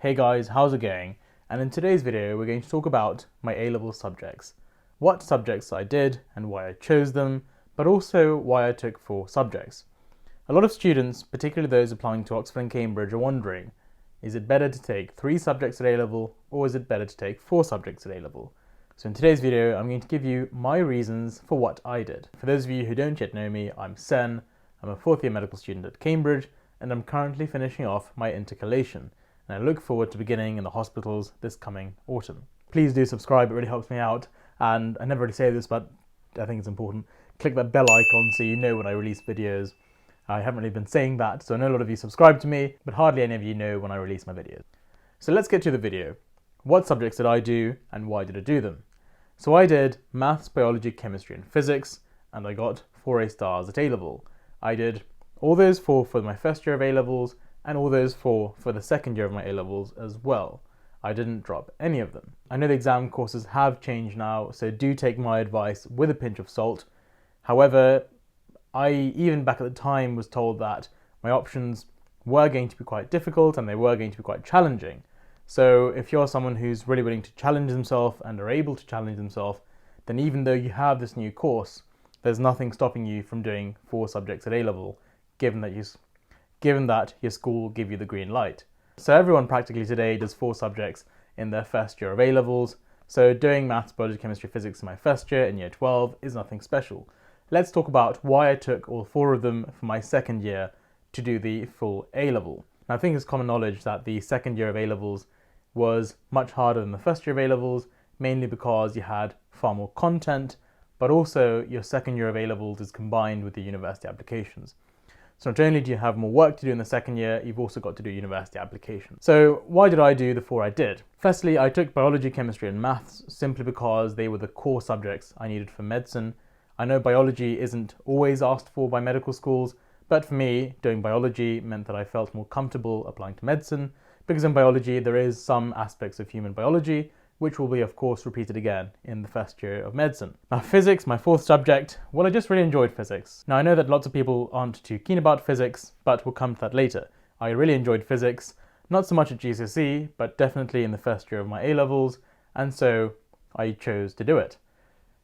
Hey guys, how's it going? And in today's video we're going to talk about my A-level subjects. What subjects I did and why I chose them, but also why I took 4 subjects. A lot of students, particularly those applying to Oxford and Cambridge, are wondering, is it better to take 3 subjects at A-level or is it better to take 4 subjects at A-level? So in today's video I'm going to give you my reasons for what I did. For those of you who don't yet know me, I'm Sen, I'm a 4th year medical student at Cambridge and I'm currently finishing off my intercalation. And I look forward to beginning in the hospitals this coming autumn. Please do subscribe, it really helps me out. And I never really say this, but I think it's important. Click that bell icon so you know when I release videos. I haven't really been saying that, so I know a lot of you subscribe to me, but hardly any of you know when I release my videos. So let's get to the video. What subjects did I do and why did I do them? So I did maths, biology, chemistry and physics, and I got 4 A stars at A-level. I did all those 4 for my first year of A-levels, and all those 4 for the second year of my A-levels as well. I didn't drop any of them. I know the exam courses have changed now, so do take my advice with a pinch of salt. However, I, even back at the time, was told that my options were going to be quite difficult and they were going to be quite challenging. So if you're someone who's really willing to challenge themselves and are able to challenge themselves, then even though you have this new course, there's nothing stopping you from doing 4 subjects at A-level, given that your school will give you the green light. So everyone practically today does 4 subjects in their first year of A-levels, so doing maths, biology, chemistry, physics in my first year in year 12 is nothing special. Let's talk about why I took all 4 of them for my second year to do the full A-level. Now, I think it's common knowledge that the second year of A-levels was much harder than the first year of A-levels, mainly because you had far more content, but also your second year of A-levels is combined with the university applications. So not only do you have more work to do in the second year, you've also got to do university application. So why did I do the 4 I did? Firstly, I took biology, chemistry and maths simply because they were the core subjects I needed for medicine. I know biology isn't always asked for by medical schools, but for me, doing biology meant that I felt more comfortable applying to medicine, because in biology there is some aspects of human biology which will be of course repeated again in the first year of medicine. Now physics, my 4th subject, well, I just really enjoyed physics. Now I know that lots of people aren't too keen about physics, but we'll come to that later. I really enjoyed physics, not so much at GCSE, but definitely in the first year of my A-levels, and so I chose to do it.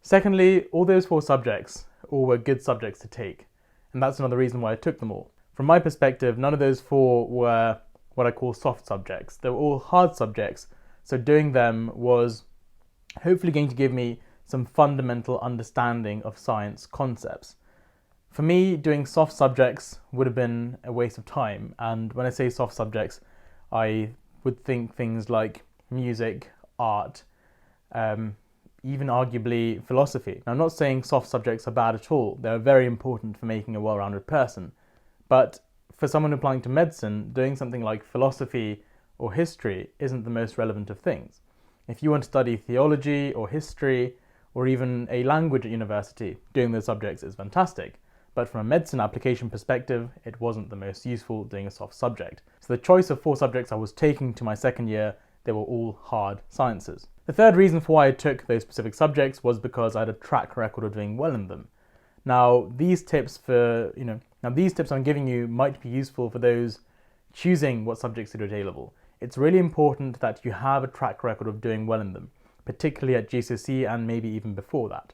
Secondly, all those 4 subjects all were good subjects to take, and that's another reason why I took them all. From my perspective, none of those 4 were what I call soft subjects. They were all hard subjects, so doing them was hopefully going to give me some fundamental understanding of science concepts. For me, doing soft subjects would have been a waste of time, and when I say soft subjects, I would think things like music, art, even arguably philosophy. Now, I'm not saying soft subjects are bad at all. They're very important for making a well-rounded person. But for someone applying to medicine, doing something like philosophy or history isn't the most relevant of things. If you want to study theology or history or even a language at university, doing those subjects is fantastic. But from a medicine application perspective, it wasn't the most useful doing a soft subject. So the choice of 4 subjects I was taking to my second year, they were all hard sciences. The third reason for why I took those specific subjects was because I had a track record of doing well in them. Now these tips I'm giving you might be useful for those choosing what subjects to do at A-level. It's really important that you have a track record of doing well in them, particularly at GCSE and maybe even before that.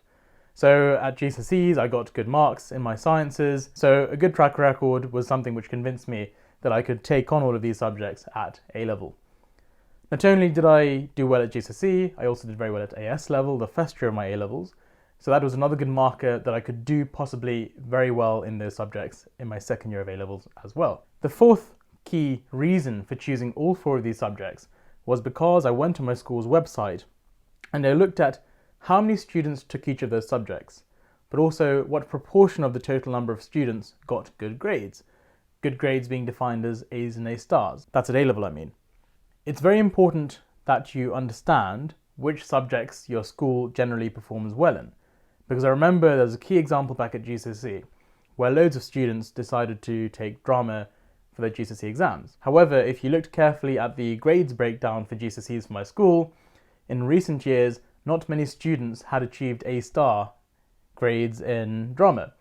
So at GCSEs I got good marks in my sciences, so a good track record was something which convinced me that I could take on all of these subjects at A-level. Not only did I do well at GCSE, I also did very well at AS level, the first year of my A-levels, so that was another good marker that I could do possibly very well in those subjects in my second year of A-levels as well. The 4th key reason for choosing all 4 of these subjects was because I went to my school's website and I looked at how many students took each of those subjects, but also what proportion of the total number of students got good grades. Good grades being defined as A's and A stars. That's at A-level, I mean. It's very important that you understand which subjects your school generally performs well in, because I remember there's a key example back at GCSE where loads of students decided to take drama for their GCSE exams. However, if you looked carefully at the grades breakdown for GCSEs for my school, in recent years, not many students had achieved A-star grades in drama.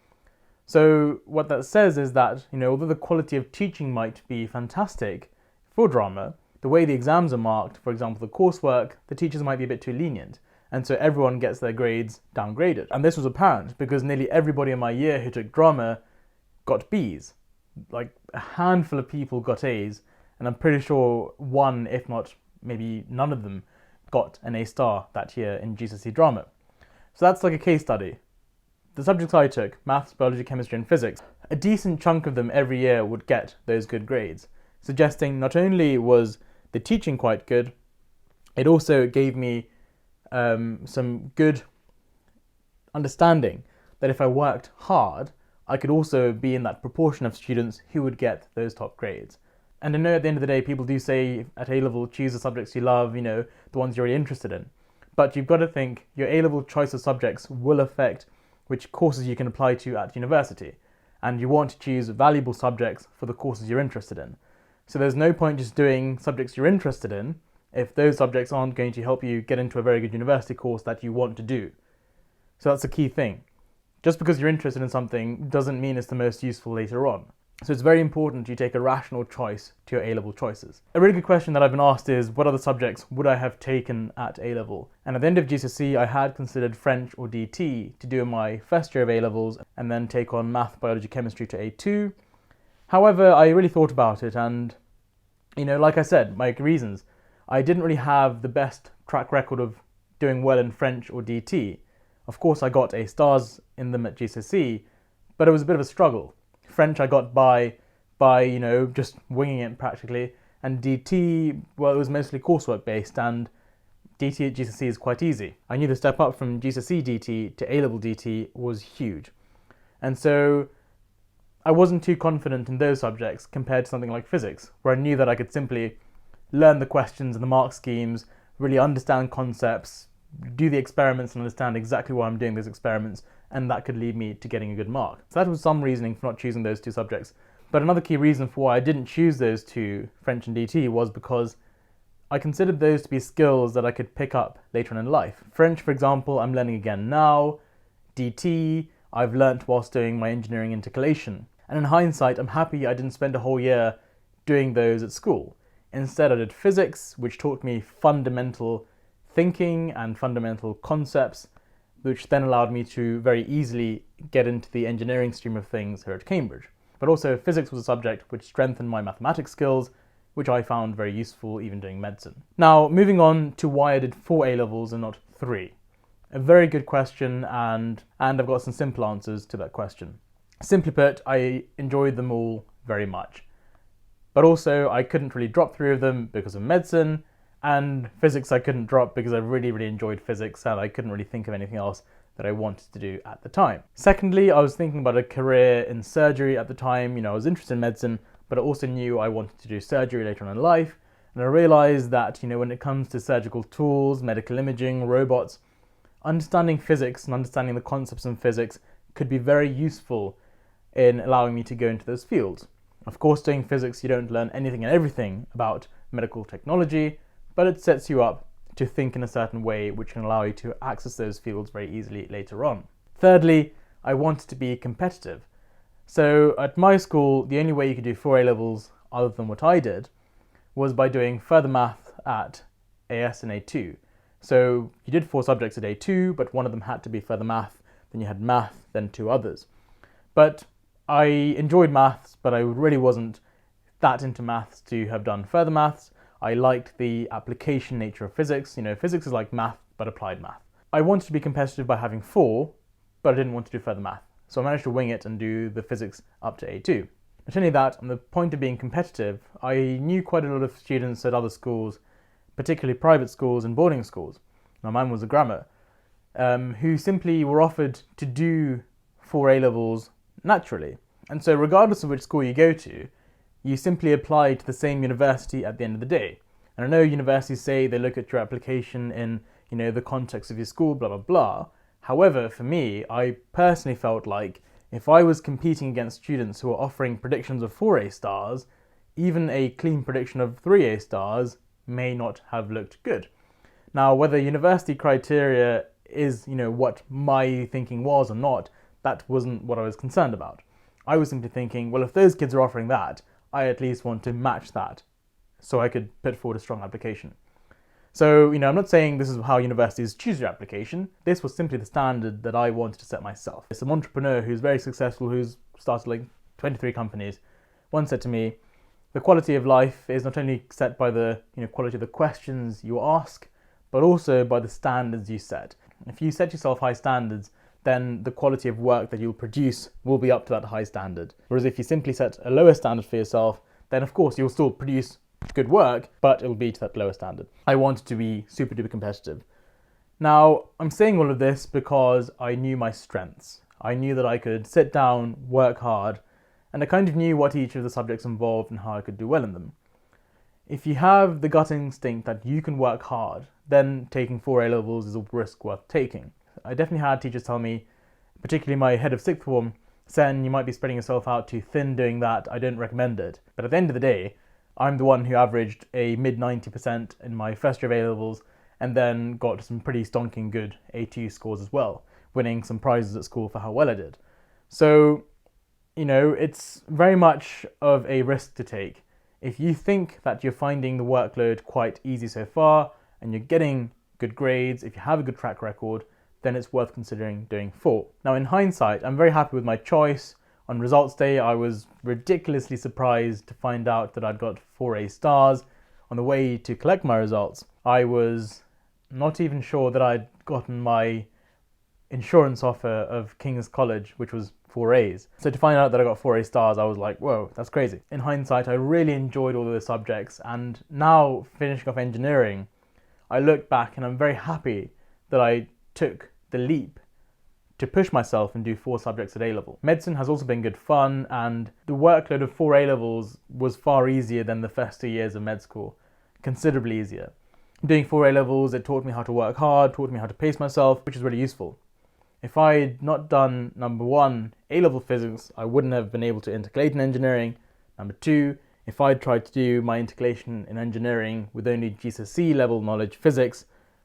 So what that says is that, although the quality of teaching might be fantastic for drama, the way the exams are marked, for example the coursework, the teachers might be a bit too lenient, and so everyone gets their grades downgraded. And this was apparent because nearly everybody in my year who took drama got Bs. Like a handful of people got As, and I'm pretty sure one, if not maybe none of them, got an A star that year in GCSE drama. So that's like a case study. The subjects I took, maths, biology, chemistry and physics, a decent chunk of them every year would get those good grades, suggesting not only was the teaching quite good, it also gave me some good understanding that if I worked hard, I could also be in that proportion of students who would get those top grades. And I know at the end of the day, people do say at A-level, choose the subjects you love, the ones you're really interested in. But you've got to think your A-level choice of subjects will affect which courses you can apply to at university. And you want to choose valuable subjects for the courses you're interested in. So there's no point just doing subjects you're interested in if those subjects aren't going to help you get into a very good university course that you want to do. So that's a key thing. Just because you're interested in something doesn't mean it's the most useful later on. So it's very important you take a rational choice to your A-level choices. A really good question that I've been asked is, what other subjects would I have taken at A-level? And at the end of GCSE, I had considered French or DT to do in my first year of A-levels and then take on math, biology, chemistry to A2. However, I really thought about it and, like I said, my reasons, I didn't really have the best track record of doing well in French or DT. Of course, I got A stars in them at GCSE, but it was a bit of a struggle. French I got by just winging it practically, and DT, well, it was mostly coursework based, and DT at GCSE is quite easy. I knew the step up from GCSE DT to A-level DT was huge. And so I wasn't too confident in those subjects compared to something like physics, where I knew that I could simply learn the questions and the mark schemes, really understand concepts, do the experiments and understand exactly why I'm doing those experiments, and that could lead me to getting a good mark. So that was some reasoning for not choosing those two subjects. But another key reason for why I didn't choose those two, French and DT, was because I considered those to be skills that I could pick up later on in life. French, for example, I'm learning again now. DT, I've learnt whilst doing my engineering intercalation. And in hindsight, I'm happy I didn't spend a whole year doing those at school. Instead, I did physics, which taught me fundamental thinking and fundamental concepts, which then allowed me to very easily get into the engineering stream of things here at Cambridge. But also physics was a subject which strengthened my mathematics skills, which I found very useful even doing medicine. Now, moving on to why I did 4 A-levels and not 3. A very good question, and I've got some simple answers to that question. Simply put, I enjoyed them all very much. But also, I couldn't really drop 3 of them because of medicine, and physics I couldn't drop because I really, really enjoyed physics and I couldn't really think of anything else that I wanted to do at the time. Secondly, I was thinking about a career in surgery at the time. I was interested in medicine, but I also knew I wanted to do surgery later on in life. And I realized that, when it comes to surgical tools, medical imaging, robots, understanding physics and understanding the concepts in physics could be very useful in allowing me to go into those fields. Of course, doing physics, you don't learn anything and everything about medical technology, but it sets you up to think in a certain way which can allow you to access those fields very easily later on. Thirdly, I wanted to be competitive. So at my school, the only way you could do 4 A-levels other than what I did was by doing further math at AS and A2. So you did 4 subjects at A2, but one of them had to be further math, then you had math, then 2 others. But I enjoyed maths, but I really wasn't that into maths to have done further maths. I liked the application nature of physics. Physics is like math, but applied math. I wanted to be competitive by having 4, but I didn't want to do further math. So I managed to wing it and do the physics up to A2. Not only that, on the point of being competitive, I knew quite a lot of students at other schools, particularly private schools and boarding schools. Now mine was a grammar, who simply were offered to do 4 A-levels naturally. And so regardless of which school you go to, you simply apply to the same university at the end of the day. And I know universities say they look at your application in, the context of your school, blah, blah, blah. However, for me, I personally felt like if I was competing against students who were offering predictions of 4 A stars, even a clean prediction of 3 A stars may not have looked good. Now, whether university criteria is, what my thinking was or not, that wasn't what I was concerned about. I was simply thinking, well, if those kids are offering that, I at least want to match that. so I could put forward a strong application. So, I'm not saying this is how universities choose your application. This was simply the standard that I wanted to set myself. Some entrepreneur who's very successful, who's started like 23 companies, once said to me, the quality of life is not only set by the quality of the questions you ask, but also by the standards you set. If you set yourself high standards, then the quality of work that you'll produce will be up to that high standard. Whereas if you simply set a lower standard for yourself, then of course you'll still produce good work, but it'll be to that lower standard. I wanted to be super duper competitive. Now, I'm saying all of this because I knew my strengths. I knew that I could sit down, work hard, and I kind of knew what each of the subjects involved and how I could do well in them. If you have the gut instinct that you can work hard, then taking 4 A-levels is a risk worth taking. I definitely had teachers tell me, particularly my head of sixth form, Sen, you might be spreading yourself out too thin doing that, I don't recommend it. But at the end of the day, I'm the one who averaged a mid 90% in my first year of A-levels and then got some pretty stonking good A2 scores as well, winning some prizes at school for how well I did. So, it's very much of a risk to take. If you think that you're finding the workload quite easy so far and you're getting good grades, if you have a good track record, then it's worth considering doing 4. Now, in hindsight, I'm very happy with my choice. On results day, I was ridiculously surprised to find out that I'd got 4 A stars. On the way to collect my results, I was not even sure that I'd gotten my insurance offer of King's College, which was 4 A's. So to find out that I got 4 A stars, I was like, whoa, that's crazy. In hindsight, I really enjoyed all of the subjects, and now finishing off engineering, I look back and I'm very happy that I took the leap to push myself and do 4 subjects at A-level. Medicine has also been good fun, and the workload of 4 A-levels was far easier than the first 2 years of med school, considerably easier. Doing 4 A-levels, it taught me how to work hard, taught me how to pace myself, which is really useful. If I'd not done number 1, A-level physics, I wouldn't have been able to intercalate in engineering. Number 2, if I'd tried to do my intercalation in engineering with only GCSE level knowledge physics,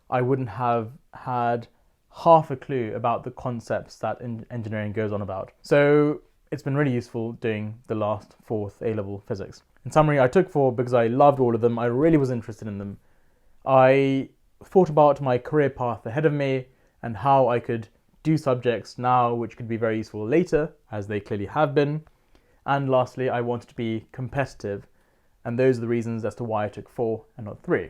I wouldn't have had half a clue about the concepts that engineering goes on about. So it's been really useful doing the last 4th A-level physics. In summary, I took 4 because I loved all of them. I really was interested in them. I thought about my career path ahead of me and how I could do subjects now which could be very useful later, as they clearly have been. And lastly, I wanted to be competitive, and those are the reasons as to why I took 4 and not 3.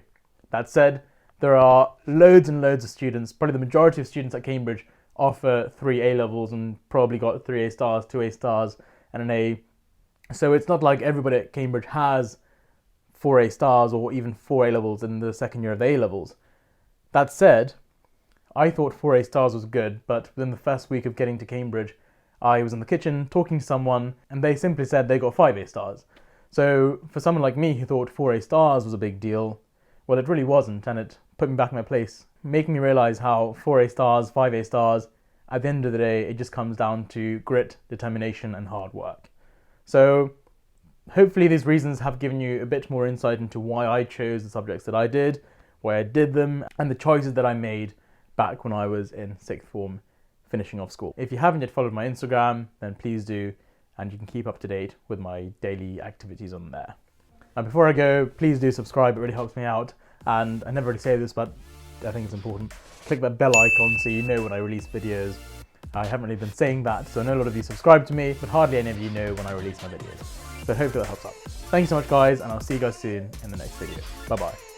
That said, there are loads and loads of students, probably the majority of students at Cambridge offer 3 A-levels and probably got 3 A stars, 2 A stars and an A. So it's not like everybody at Cambridge has 4 A stars or even 4 A-levels in the second year of the A-levels. That said, I thought 4 A stars was good, but within the first week of getting to Cambridge, I was in the kitchen talking to someone and they simply said they got 5 A stars. So for someone like me who thought 4 A stars was a big deal, well, it really wasn't, and it put me back in my place, making me realise how 4 A stars, 5 A stars, at the end of the day, it just comes down to grit, determination, and hard work. So hopefully these reasons have given you a bit more insight into why I chose the subjects that I did, why I did them, and the choices that I made back when I was in 6th form, finishing off school. If you haven't yet followed my Instagram, then please do, and you can keep up to date with my daily activities on there. Now before I go, please do subscribe, it really helps me out. And I never really say this, but I think it's important. Click that bell icon so you know when I release videos. I haven't really been saying that, so I know a lot of you subscribe to me, but hardly any of you know when I release my videos. So hopefully that helps out. Thank you so much guys, and I'll see you guys soon in the next video. Bye bye.